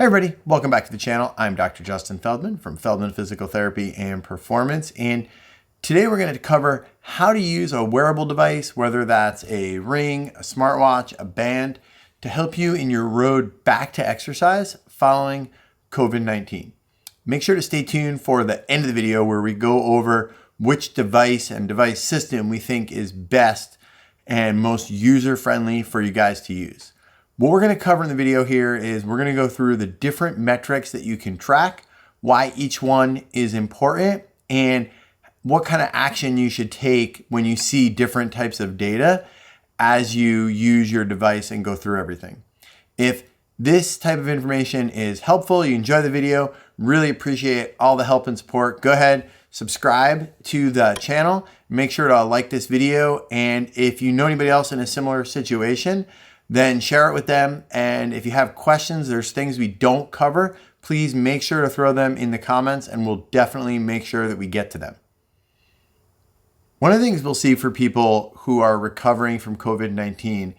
Hi everybody, welcome back to the channel. I'm Dr. Justin Feldman from Feldman Physical Therapy and Performance, and today we're going to cover how to use a wearable device, whether that's a ring, a smartwatch, a band, to help you in your road back to exercise following COVID-19. Make sure to stay tuned for the end of the video where we go over which device and device system we think is best and most user-friendly for you guys to use. What we're going to cover in the video here is we're going to go through the different metrics that you can track, why each one is important, and what kind of action you should take when you see different types of data as you use your device and go through everything. If this type of information is helpful, you enjoy the video, really appreciate all the help and support, go ahead, subscribe to the channel, make sure to like this video, and if you know anybody else in a similar situation, then share it with them. And if you have questions, there's things we don't cover, please make sure to throw them in the comments and we'll definitely make sure that we get to them. One of the things we'll see for people who are recovering from COVID-19,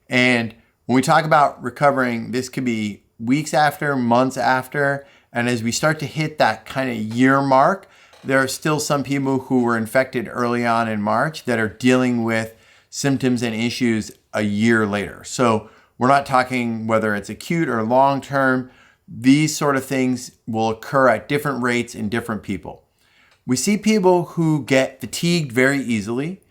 and when we talk about recovering, this could be weeks after, months after, and as we start to hit that kind of year mark, there are still some people who were infected early on in March that are dealing with symptoms and issues a year later. So we're not talking whether it's acute or long-term. These sort of things will occur at different rates in different people. We see people who get fatigued very easily.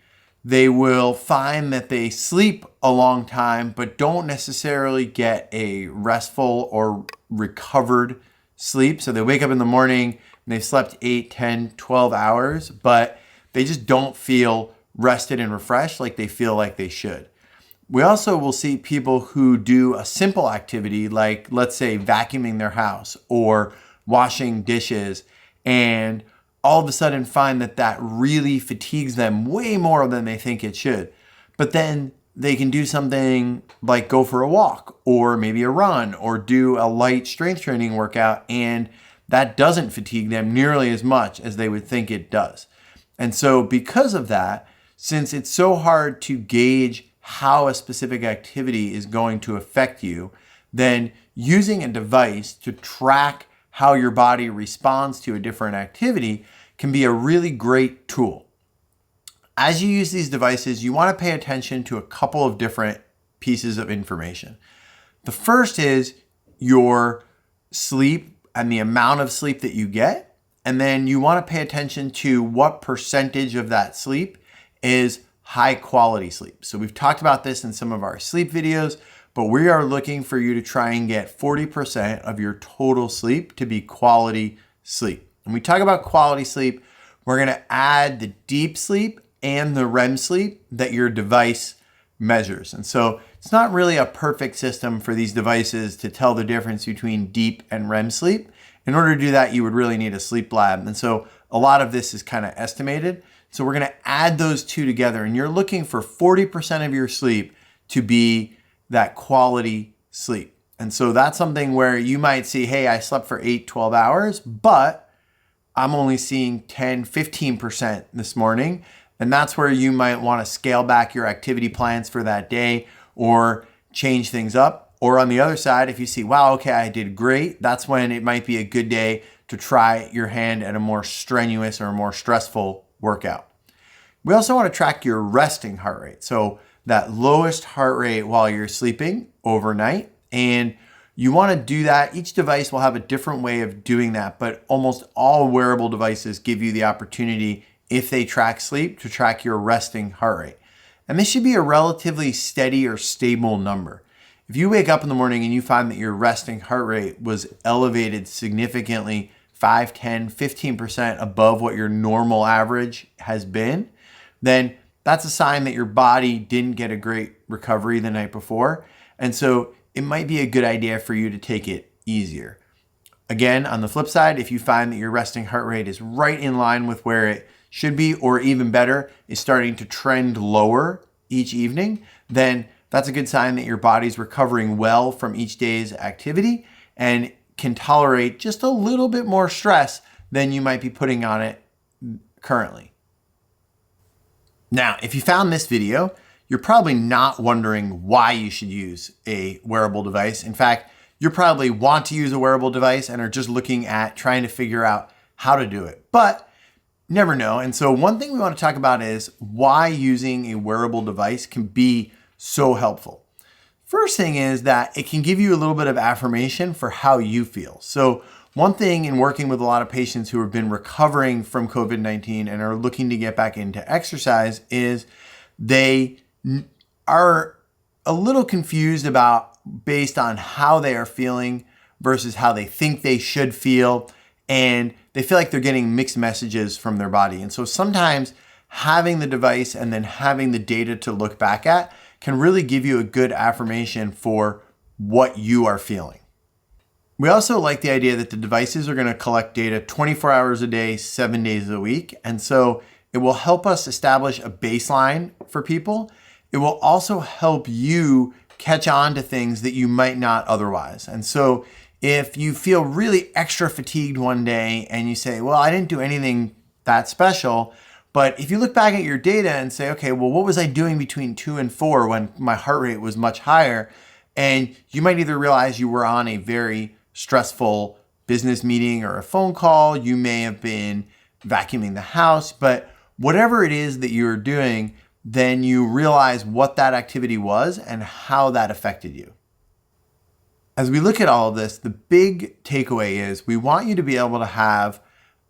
They will find that they sleep a long time, but don't necessarily get a restful or recovered sleep. So they wake up in the morning and they've slept 8, 10, 12 hours, but they just don't feel rested and refreshed like they feel like they should. We also will see people who do a simple activity like, let's say, vacuuming their house or washing dishes, and all of a sudden find that that really fatigues them way more than they think it should. But then they can do something like go for a walk or maybe a run or do a light strength training workout, and that doesn't fatigue them nearly as much as they would think it does. And so because of that, since it's so hard to gauge how a specific activity is going to affect you, then using a device to track how your body responds to a different activity can be a really great tool. As you use these devices, you want to pay attention to a couple of different pieces of information. The first is your sleep and the amount of sleep that you get, and then you want to pay attention to what percentage of that sleep is high quality sleep. So we've talked about this in some of our sleep videos, but we are looking for you to try and get 40% of your total sleep to be quality sleep. When we talk about quality sleep, we're going to add the deep sleep and the REM sleep that your device measures. And so it's not really a perfect system for these devices to tell the difference between deep and REM sleep. In order to do that, you would really need a sleep lab. And so a lot of this is kind of estimated. So we're going to add those two together, and you're looking for 40% of your sleep to be that quality sleep. And so that's something where you might see, hey, I slept for 8, 12 hours, but I'm only seeing 10, 15% this morning. And that's where you might want to scale back your activity plans for that day or change things up. Or on the other side, if you see, wow, okay, I did great, that's when it might be a good day to try your hand at a more strenuous or more stressful workout. We also want to track your resting heart rate. So that lowest heart rate while you're sleeping overnight. And you want to do that. Each device will have a different way of doing that, but almost all wearable devices give you the opportunity, if they track sleep, to track your resting heart rate. And this should be a relatively steady or stable number. If you wake up in the morning and you find that your resting heart rate was elevated significantly 5, 10, 15% above what your normal average has been, then that's a sign that your body didn't get a great recovery the night before. And so it might be a good idea for you to take it easier. Again, on the flip side, if you find that your resting heart rate is right in line with where it should be, or even better, is starting to trend lower each evening, then that's a good sign that your body's recovering well from each day's activity and can tolerate just a little bit more stress than you might be putting on it currently. Now, if you found this video, you're probably not wondering why you should use a wearable device. In fact, you probably want to use a wearable device and are just looking at trying to figure out how to do it. But never know. And so one thing we want to talk about is why using a wearable device can be so helpful. First thing is that it can give you a little bit of affirmation for how you feel. So one thing in working with a lot of patients who have been recovering from COVID-19 and are looking to get back into exercise is they are a little confused about based on how they are feeling versus how they think they should feel. And they feel like they're getting mixed messages from their body. And so sometimes having the device and then having the data to look back at can really give you a good affirmation for what you are feeling. We also like the idea that the devices are going to collect data 24 hours a day, 7 days a week. And so it will help us establish a baseline for people. It will also help you catch on to things that you might not otherwise. And so if you feel really extra fatigued one day and you say, well, I didn't do anything that special, but if you look back at your data and say, okay, well, what was I doing between 2 and 4 when my heart rate was much higher? And you might either realize you were on a very stressful business meeting or a phone call, you may have been vacuuming the house, but whatever it is that you're doing, then you realize what that activity was and how that affected you. As we look at all of this, the big takeaway is we want you to be able to have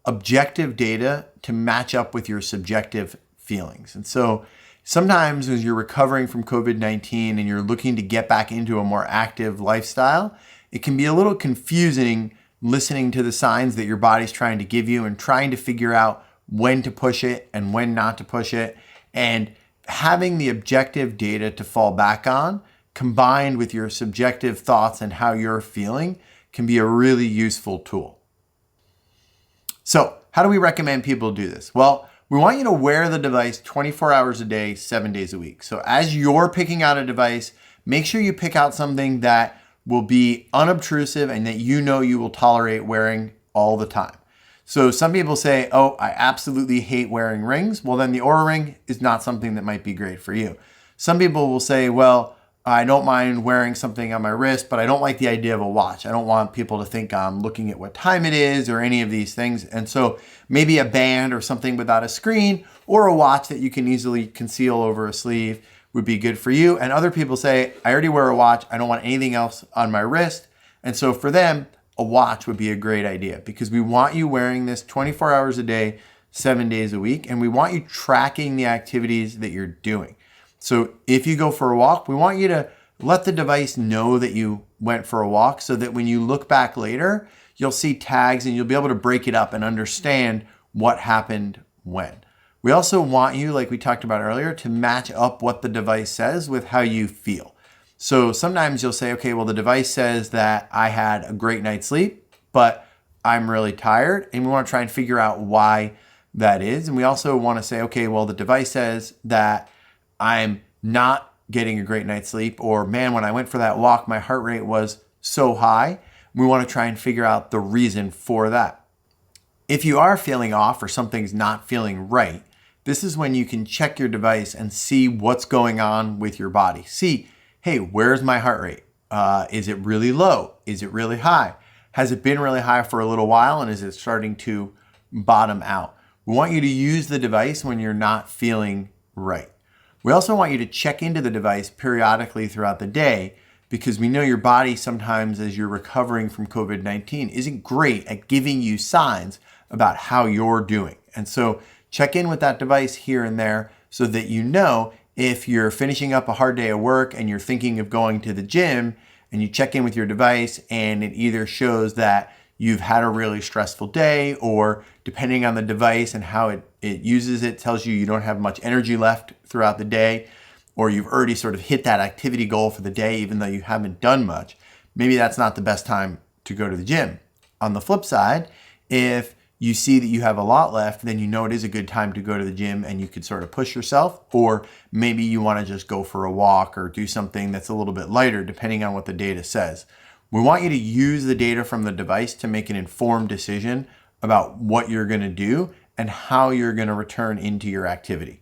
objective data to match up with your subjective feelings. And so sometimes as you're recovering from COVID-19 and you're looking to get back into a more active lifestyle, it can be a little confusing listening to the signs that your body's trying to give you and trying to figure out when to push it and when not to push it. And having the objective data to fall back on combined with your subjective thoughts and how you're feeling can be a really useful tool. So how do we recommend people do this? Well, we want you to wear the device 24 hours a day, 7 days a week. So as you're picking out a device, make sure you pick out something that will be unobtrusive and that you know you will tolerate wearing all the time. So some people say, oh, I absolutely hate wearing rings. Well, then the Oura Ring is not something that might be great for you. Some people will say, well, I don't mind wearing something on my wrist, but I don't like the idea of a watch. I don't want people to think I'm looking at what time it is or any of these things. And so maybe a band or something without a screen or a watch that you can easily conceal over a sleeve would be good for you. And other people say, I already wear a watch. I don't want anything else on my wrist. And so for them, a watch would be a great idea because we want you wearing this 24 hours a day, 7 days a week, and we want you tracking the activities that you're doing. So if you go for a walk, we want you to let the device know that you went for a walk so that when you look back later, you'll see tags and you'll be able to break it up and understand what happened when. We also want you, like we talked about earlier, to match up what the device says with how you feel. So sometimes you'll say, okay, well, the device says that I had a great night's sleep, but I'm really tired. And we want to try and figure out why that is. And we also want to say, okay, well, the device says that I'm not getting a great night's sleep, or man, when I went for that walk, my heart rate was so high. We want to try and figure out the reason for that. If you are feeling off or something's not feeling right, this is when you can check your device and see what's going on with your body. See, hey, where's my heart rate? Is it really low? Is it really high? Has it been really high for a little while and is it starting to bottom out? We want you to use the device when you're not feeling right. We also want you to check into the device periodically throughout the day because we know your body sometimes as you're recovering from COVID-19 isn't great at giving you signs about how you're doing. And so check in with that device here and there so that you know if you're finishing up a hard day of work and you're thinking of going to the gym and you check in with your device and it either shows that you've had a really stressful day or depending on the device and how it uses it tells you don't have much energy left throughout the day or you've already sort of hit that activity goal for the day even though you haven't done much. Maybe that's not the best time to go to the gym. On the flip side, if you see that you have a lot left, then you know it is a good time to go to the gym and you could sort of push yourself, or maybe you want to just go for a walk or do something that's a little bit lighter depending on what the data says. We want you to use the data from the device to make an informed decision about what you're going to do and how you're going to return into your activity.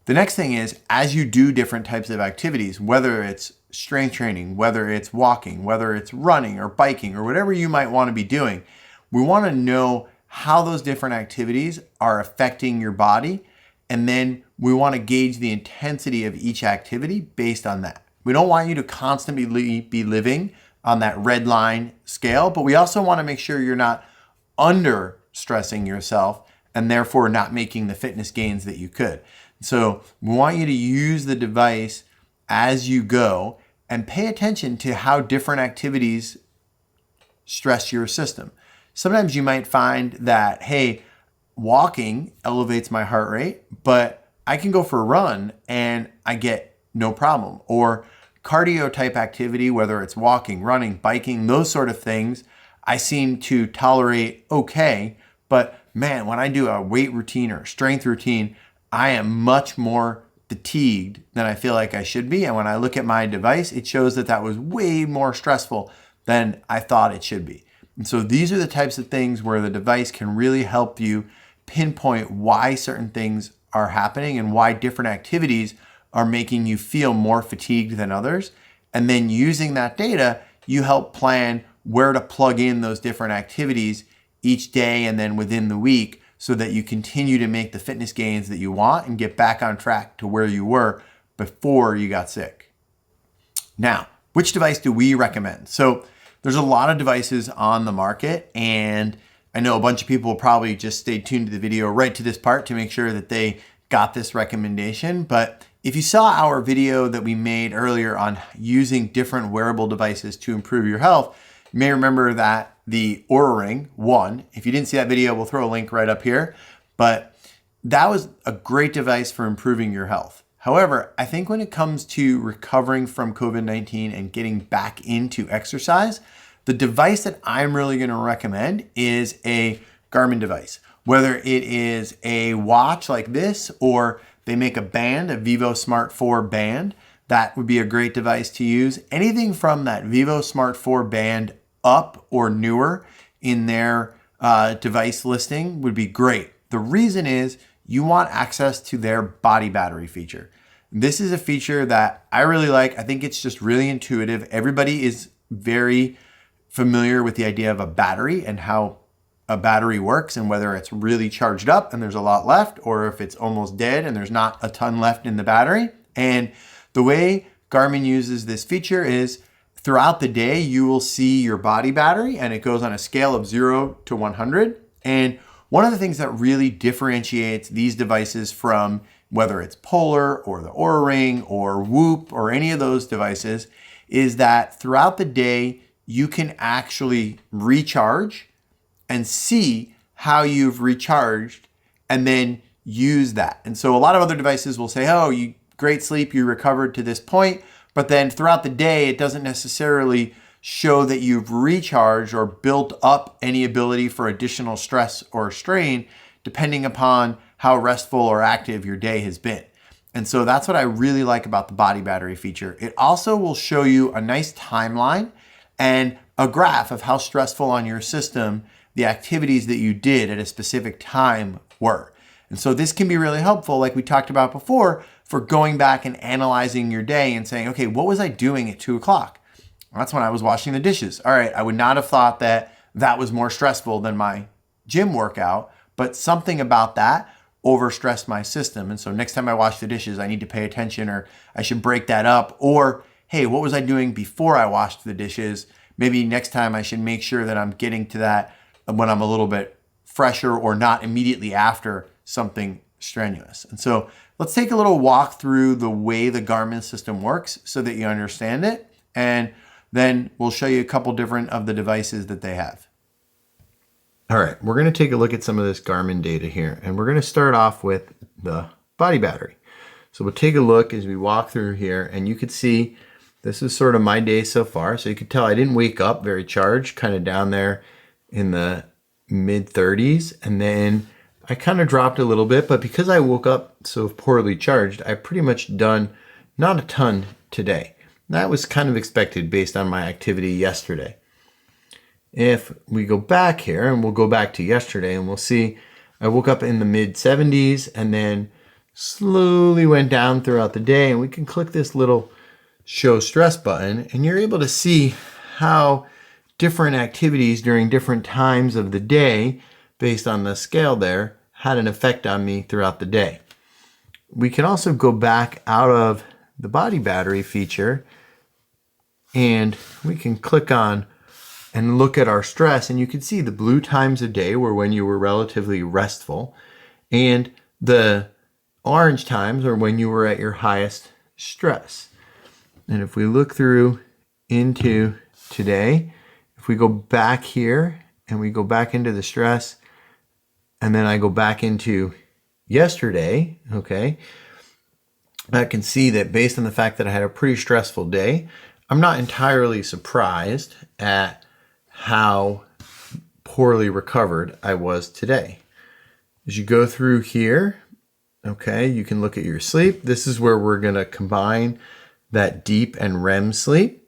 The next thing is, as you do different types of activities, whether it's strength training, whether it's walking, whether it's running or biking or whatever you might want to be doing, we want to know how those different activities are affecting your body. And then we want to gauge the intensity of each activity based on that. We don't want you to constantly be living on that red line scale, but we also want to make sure you're not under stressing yourself and therefore not making the fitness gains that you could. So we want you to use the device as you go and pay attention to how different activities stress your system. Sometimes you might find that, hey, walking elevates my heart rate, but I can go for a run and I get no problem. Or cardio type activity, whether it's walking, running, biking, those sort of things, I seem to tolerate okay. But man, when I do a weight routine or strength routine, I am much more fatigued than I feel like I should be. And when I look at my device, it shows that that was way more stressful than I thought it should be. And so these are the types of things where the device can really help you pinpoint why certain things are happening and why different activities are making you feel more fatigued than others. And then using that data, you help plan where to plug in those different activities each day and then within the week so that you continue to make the fitness gains that you want and get back on track to where you were before you got sick. Now, which device do we recommend? So there's a lot of devices on the market, and I know a bunch of people will probably just stay tuned to the video right to this part to make sure that they got this recommendation. But if you saw our video that we made earlier on using different wearable devices to improve your health, you may remember that the Oura Ring won. If you didn't see that video, we'll throw a link right up here. But that was a great device for improving your health. However, I think when it comes to recovering from COVID-19 and getting back into exercise, the device that I'm really going to recommend is a Garmin device. Whether it is a watch like this, or they make a band, a Vivo Smart 4 band, that would be a great device to use. Anything from that Vivo Smart 4 band up or newer in their device listing would be great. The reason is you want access to their body battery feature. This is a feature that I really like. I think it's just really intuitive. Everybody is very familiar with the idea of a battery and how a battery works and whether it's really charged up and there's a lot left, or if it's almost dead and there's not a ton left in the battery. And the way Garmin uses this feature is throughout the day, you will see your body battery, and it goes on a scale of 0 to 100. And one of the things that really differentiates these devices from whether it's Polar or the Oura Ring or Whoop or any of those devices is that throughout the day, you can actually recharge and see how you've recharged and then use that. And so a lot of other devices will say, oh, you great sleep, you recovered to this point, but then throughout the day, it doesn't necessarily show that you've recharged or built up any ability for additional stress or strain, depending upon how restful or active your day has been. And so that's what I really like about the body battery feature. It also will show you a nice timeline and a graph of how stressful on your system the activities that you did at a specific time were. And so this can be really helpful, like we talked about before, for going back and analyzing your day and saying, okay, what was I doing at 2 o'clock? Well, that's when I was washing the dishes. All right, I would not have thought that that was more stressful than my gym workout, but something about that overstressed my system. And so next time I wash the dishes, I need to pay attention, or I should break that up. Or, hey, what was I doing before I washed the dishes? Maybe next time I should make sure that I'm getting to that when I'm a little bit fresher or not immediately after something strenuous. And so let's take a little walk through the way the Garmin system works so that you understand it. And then we'll show you a couple different of the devices that they have. All right, we're going to take a look at some of this Garmin data here, and we're going to start off with the body battery. So we'll take a look as we walk through here, and you could see this is sort of my day so far. So you could tell I didn't wake up very charged, kind of down there in the mid 30s, and then I kind of dropped a little bit, but because I woke up so poorly charged, I've pretty much done not a ton today. That was kind of expected based on my activity yesterday. If we go back here, and we'll go back to yesterday, and we'll see I woke up in the mid 70s and then slowly went down throughout the day, and we can click this little show stress button, and you're able to see how different activities during different times of the day, based on the scale there, had an effect on me throughout the day. We can also go back out of the body battery feature, and we can click on and look at our stress, and you can see the blue times of day were when you were relatively restful, and the orange times are when you were at your highest stress. And if we look through into today, if we go back here and we go back into the stress, and then I go back into yesterday, okay, I can see that based on the fact that I had a pretty stressful day, I'm not entirely surprised at how poorly recovered I was today. As you go through here, okay, you can look at your sleep. This is where we're going to combine that deep and REM sleep.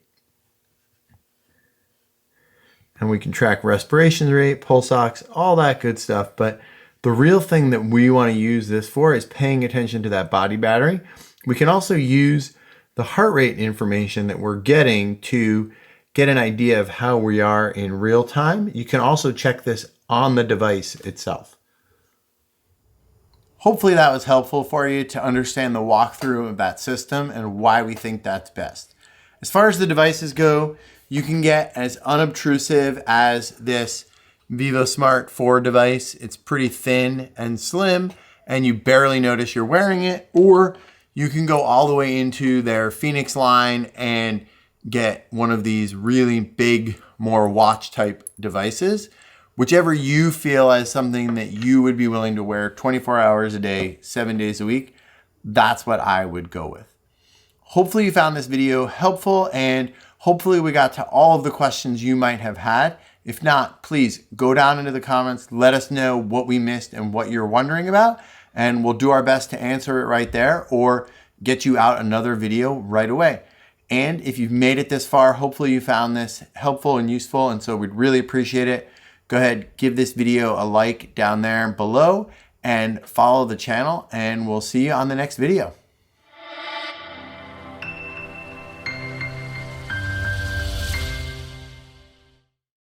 And we can track respiration rate, pulse ox, all that good stuff. But the real thing that we want to use this for is paying attention to that body battery. We can also use the heart rate information that we're getting to get an idea of how we are in real time. You can also check this on the device itself. Hopefully that was helpful for you to understand the walkthrough of that system and why we think that's best. As far as the devices go, you can get as unobtrusive as this VivoSmart 4 device. It's pretty thin and slim, and you barely notice you're wearing it, or you can go all the way into their Phoenix line and get one of these really big, more watch type devices. Whichever you feel as something that you would be willing to wear 24 hours a day, 7 days a week, that's what I would go with. Hopefully you found this video helpful, and hopefully we got to all of the questions you might have had. If not, please go down into the comments, let us know what we missed and what you're wondering about, and we'll do our best to answer it right there or get you out another video right away. And if you've made it this far, hopefully you found this helpful and useful, and so we'd really appreciate it. Go ahead, give this video a like down there below and follow the channel, and we'll see you on the next video.